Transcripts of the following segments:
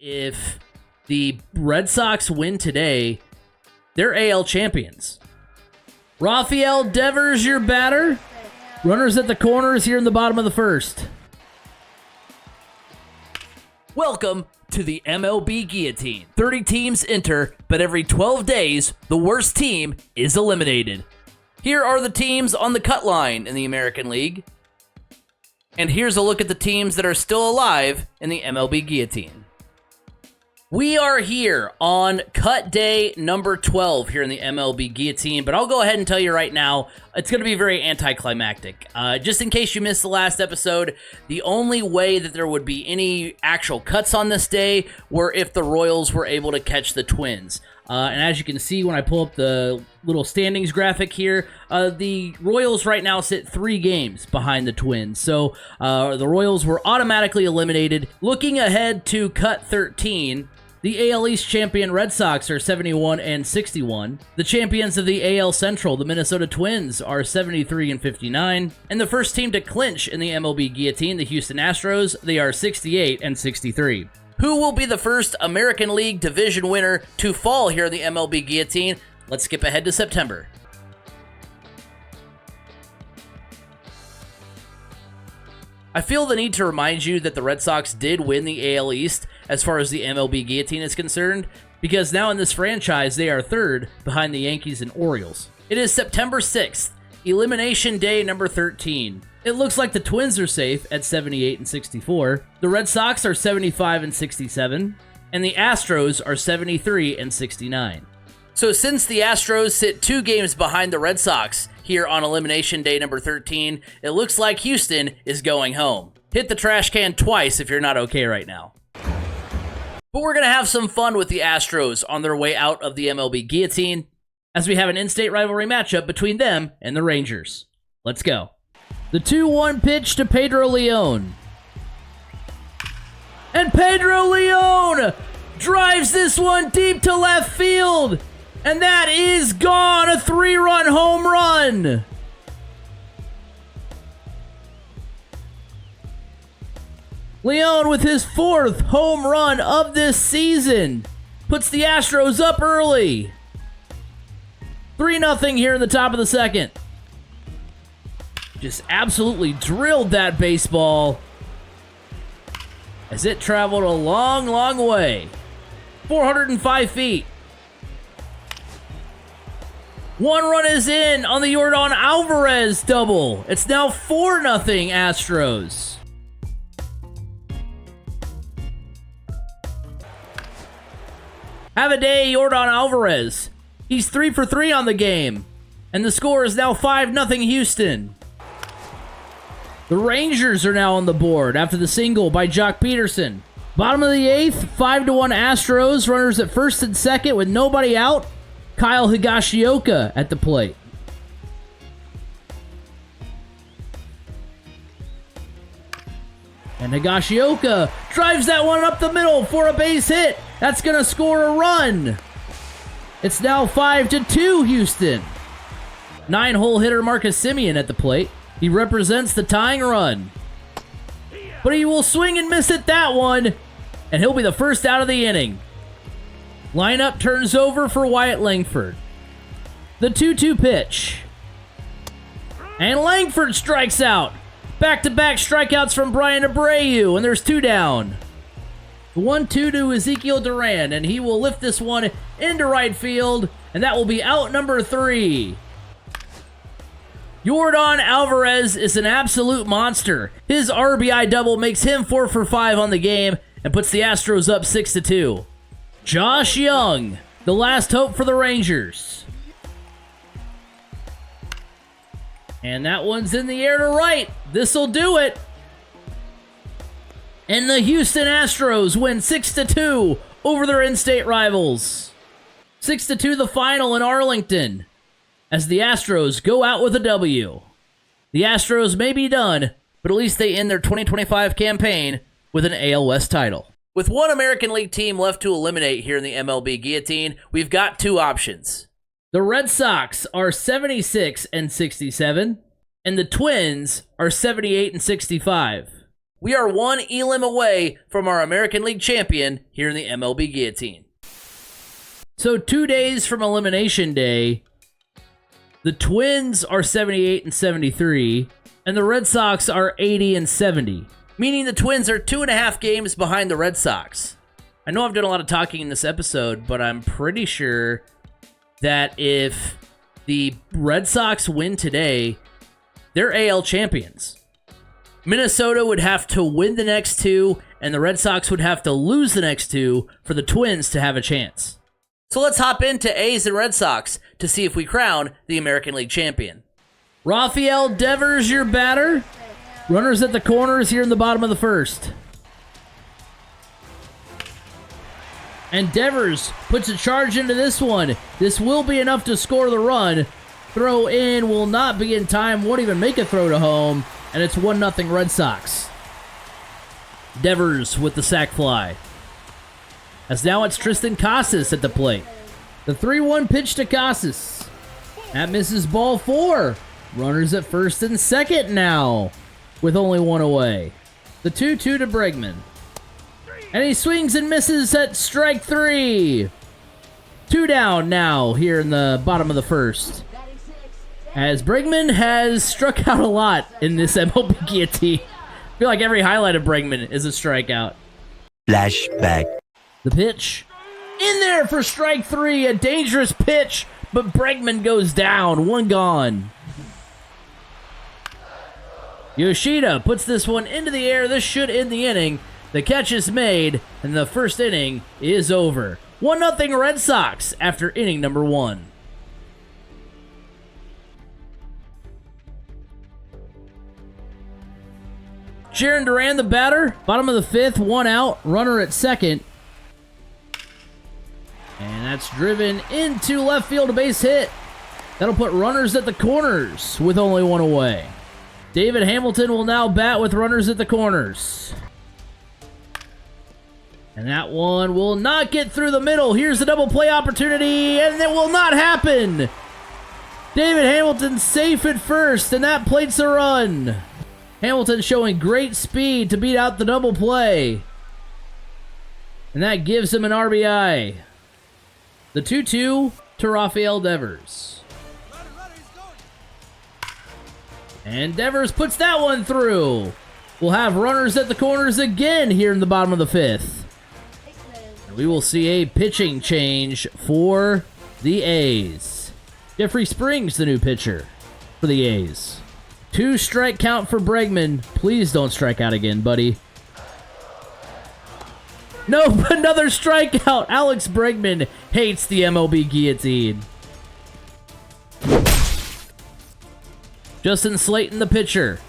If the Red Sox win today, they're AL champions. Rafael Devers, your batter. Runners at the corners here in the bottom of the first. Welcome to the MLB Guillotine. 30 teams enter, but every 12 days, the worst team is eliminated. Here are the teams on the cut line in the American League. And here's a look at the teams that are still alive in the MLB Guillotine. We are here on cut day number 12 here in the MLB Guillotine, but I'll go ahead and tell you right now, it's going to be very anticlimactic. Just in case you missed the last episode, the only way that there would be any actual cuts on this day were if the Royals were able to catch the Twins. And as you can see when I pull up the little standings graphic here, the Royals right now sit 3 games behind the Twins. So the Royals were automatically eliminated. Looking ahead to cut 13, the AL East champion Red Sox are 71-61. The champions of the AL Central, the Minnesota Twins, are 73-59. And the first team to clinch in the MLB Guillotine, the Houston Astros, they are 68-63. Who will be the first American League division winner to fall here in the MLB Guillotine? Let's skip ahead to September. I feel the need to remind you that the Red Sox did win the AL East as far as the MLB Guillotine is concerned, because now in this franchise, they are third behind the Yankees and Orioles. It is September 6th, elimination day number 13. It looks like the Twins are safe at 78-64. The Red Sox are 75-67, and the Astros are 73-69. So since the Astros sit 2 games behind the Red Sox here on elimination day number 13, it looks like Houston is going home. Hit the trash can twice if you're not okay right now. But we're going to have some fun with the Astros on their way out of the MLB Guillotine, as we have an in-state rivalry matchup between them and the Rangers. Let's go. The 2-1 pitch to Pedro Leon. And Pedro Leon drives this one deep to left field. And that is gone, a 3-run home run. Leon with his 4th home run of this season puts the Astros up early. 3-0 here in the top of the second. Just absolutely drilled that baseball as it traveled a long, long way. 405 feet. 1 run is in on the Yordan Alvarez double. It's now 4-0 Astros. Have a day, Yordan Alvarez. He's 3 for 3 on the game. And the score is now 5-0 Houston. The Rangers are now on the board after the single by Jock Peterson. Bottom of the 8th, 5-1 Astros. Runners at first and second with nobody out. Kyle Higashioka at the plate. And Higashioka drives that one up the middle for a base hit. That's going to score a run. It's now 5-2 Houston. 9-hole hitter Marcus Semien at the plate. He represents the tying run. But he will swing and miss at that one. And he'll be the first out of the inning. Lineup turns over for Wyatt Langford. The 2-2 pitch. And Langford strikes out. Back-to-back strikeouts from Brian Abreu, and there's 2 down. The 1-2 to Ezekiel Duran, and he will lift this one into right field, and that will be out number 3. Yordan Alvarez is an absolute monster. His RBI double makes him 4 for 5 on the game and puts the Astros up 6-2. Josh Young, the last hope for the Rangers. And that one's in the air to right. This'll do it. And the Houston Astros win 6-2 over their in-state rivals. 6-2 the final in Arlington, as the Astros go out with a W. The Astros may be done, but at least they end their 2025 campaign with an AL West title. With one American League team left to eliminate here in the MLB Guillotine, we've got 2 options. The Red Sox are 76-67, and the Twins are 78-65. We are one elim away from our American League champion here in the MLB Guillotine. So 2 days from Elimination Day, the Twins are 78 and 73, and the Red Sox are 80 and 70, meaning the Twins are 2.5 games behind the Red Sox. I know I've done a lot of talking in this episode, but I'm pretty sure that if the Red Sox win today, they're AL champions. Minnesota would have to win the next 2, and the Red Sox would have to lose the next 2 for the Twins to have a chance. So let's hop into A's and Red Sox to see if we crown the American League champion. Rafael Devers, your batter. Runners at the corners here in the bottom of the first. And Devers puts a charge into this one. This will be enough to score the run. Throw in will not be in time, won't even make a throw to home, and it's 1-0 Red Sox. Devers with the sac fly. As now it's Tristan Casas at the plate. The 3-1 pitch to Casas. That misses ball 4. Runners at first and second now, with only 1 away. The 2-2 to Bregman. And he swings and misses at strike 3. 2 down now here in the bottom of the first. As Bregman has struck out a lot in this MLB Guillotine. I feel like every highlight of Bregman is a strikeout. Flashback. The pitch. In there for strike 3. A dangerous pitch, but Bregman goes down. 1 gone. Yoshida puts this one into the air. This should end the inning. The catch is made, and the first inning is over. 1-0 Red Sox after inning number 1. Sharon Duran, the batter. Bottom of the 5th, 1 out. Runner at second. And that's driven into left field, a base hit. That'll put runners at the corners with only 1 away. David Hamilton will now bat with runners at the corners. And that one will not get through the middle. Here's the double play opportunity, and it will not happen. David Hamilton safe at first, and that plates a run. Hamilton showing great speed to beat out the double play. And that gives him an RBI. The 2-2 to Rafael Devers. And Devers puts that one through. We'll have runners at the corners again here in the bottom of the 5th. And we will see a pitching change for the A's. Jeffrey Springs, the new pitcher for the A's. 2 strike count for Bregman. Please don't strike out again, buddy. No, another strikeout. Alex Bregman hates the MLB Guillotine. Justin Slayton, the pitcher,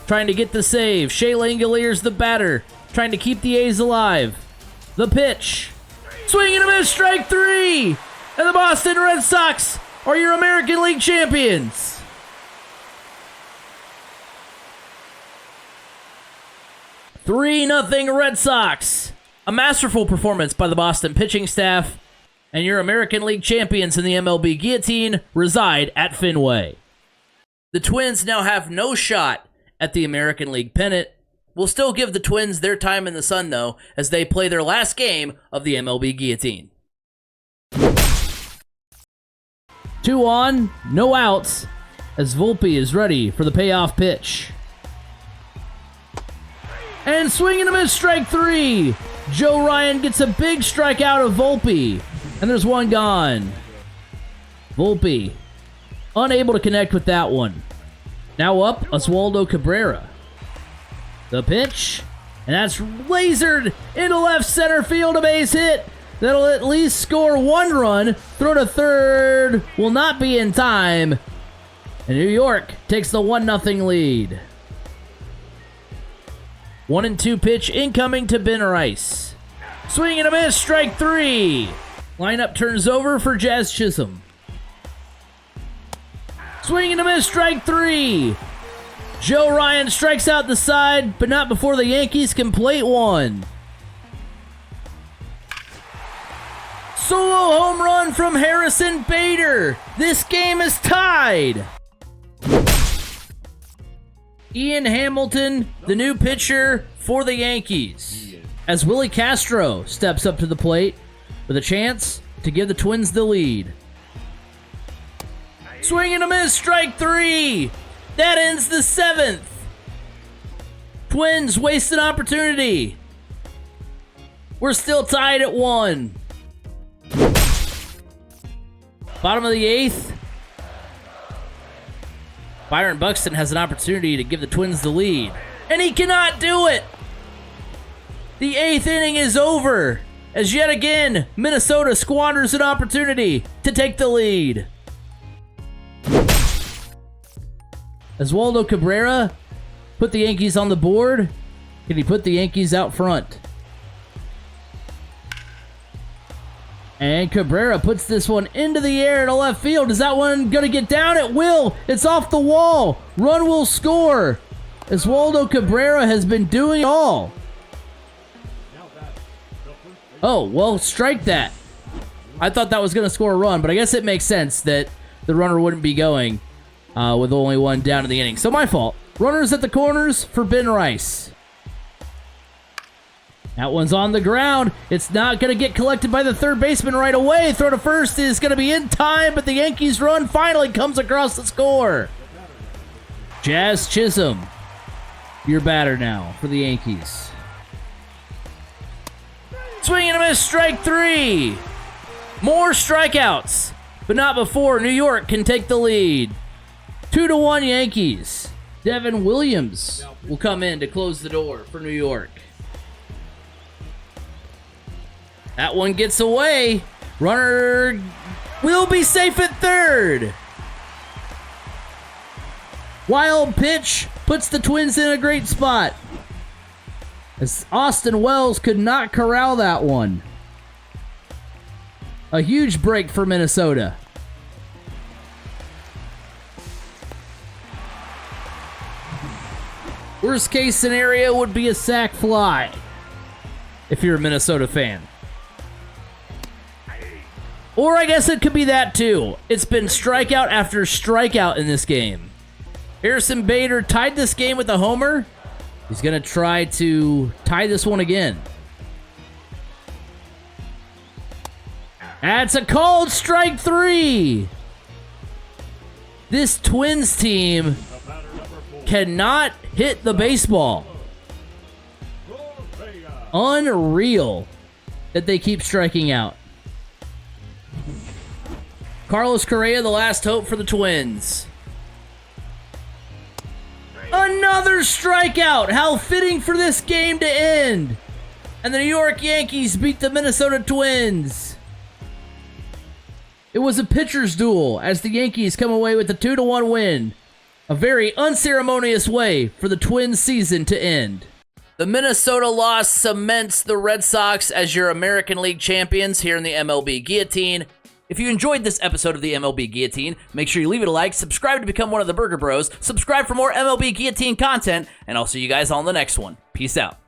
trying to get the save. Shea Langoliers, the batter, trying to keep the A's alive. The pitch. Swing and a miss, strike 3. And the Boston Red Sox are your American League champions. 3-0 Red Sox. A masterful performance by the Boston pitching staff, and your American League champions in the MLB Guillotine reside at Fenway. The Twins now have no shot at the American League pennant. We'll still give the Twins their time in the sun, though, as they play their last game of the MLB Guillotine. 2 on, no outs, as Volpe is ready for the payoff pitch. And swing and a miss, strike 3. Joe Ryan gets a big strikeout of Volpe, and there's 1 gone. Volpe unable to connect with that one. Now up, Oswaldo Cabrera. The pitch, and that's lasered into left center field, a base hit. That'll at least score 1 run. Throw to third will not be in time. And New York takes the 1-0 lead. 1-2 pitch incoming to Ben Rice. Swing and a miss, strike 3. Lineup turns over for Jazz Chisholm. Swing and a miss, strike 3. Joe Ryan strikes out the side, but not before the Yankees can plate 1. Solo home run from Harrison Bader. This game is tied. Ian Hamilton, the new pitcher for the Yankees as Willie Castro steps up to the plate with a chance to give the Twins the lead. Swing and a miss, strike 3. That ends the 7th. Twins waste an opportunity. We're still tied at 1. Bottom of the 8th. Byron Buxton has an opportunity to give the Twins the lead, and he cannot do it. The 8th inning is over as yet again Minnesota squanders an opportunity to take the lead. Oswaldo Cabrera put the Yankees on the board. Can he put the Yankees out front? And Cabrera puts this one into the air to left field. Is that one going to get down? It will. It's off the wall. Run will score. Oswaldo Cabrera has been doing it all. Oh, well, strike that. I thought that was going to score a run, but I guess it makes sense that the runner wouldn't be going with only one down in the inning. So my fault. Runners at the corners for Ben Rice. That one's on the ground. It's not going to get collected by the third baseman right away. Throw to first is going to be in time, but the Yankees run finally comes across the score. Jazz Chisholm, your batter now for the Yankees. Swing and a miss, strike 3. More strikeouts, but not before New York can take the lead. 2-1 Yankees. Devin Williams will come in to close the door for New York. That one gets away. Runner will be safe at third. Wild pitch puts the Twins in a great spot, as Austin Wells could not corral that one. A huge break for Minnesota. Worst case scenario would be a sac fly if you're a Minnesota fan. Or I guess it could be that too. It's been strikeout after strikeout in this game. Harrison Bader tied this game with a homer. He's going to try to tie this one again. That's a called strike 3. This Twins team cannot hit the baseball. Unreal that they keep striking out. Carlos Correa, the last hope for the Twins. Another strikeout! How fitting for this game to end. And the New York Yankees beat the Minnesota Twins. It was a pitcher's duel as the Yankees come away with a 2-1 win. A very unceremonious way for the Twins season to end. The Minnesota loss cements the Red Sox as your American League champions here in the MLB Guillotine. If you enjoyed this episode of the MLB Guillotine, make sure you leave it a like, subscribe to become one of the Burger Bros, subscribe for more MLB Guillotine content, and I'll see you guys on the next one. Peace out.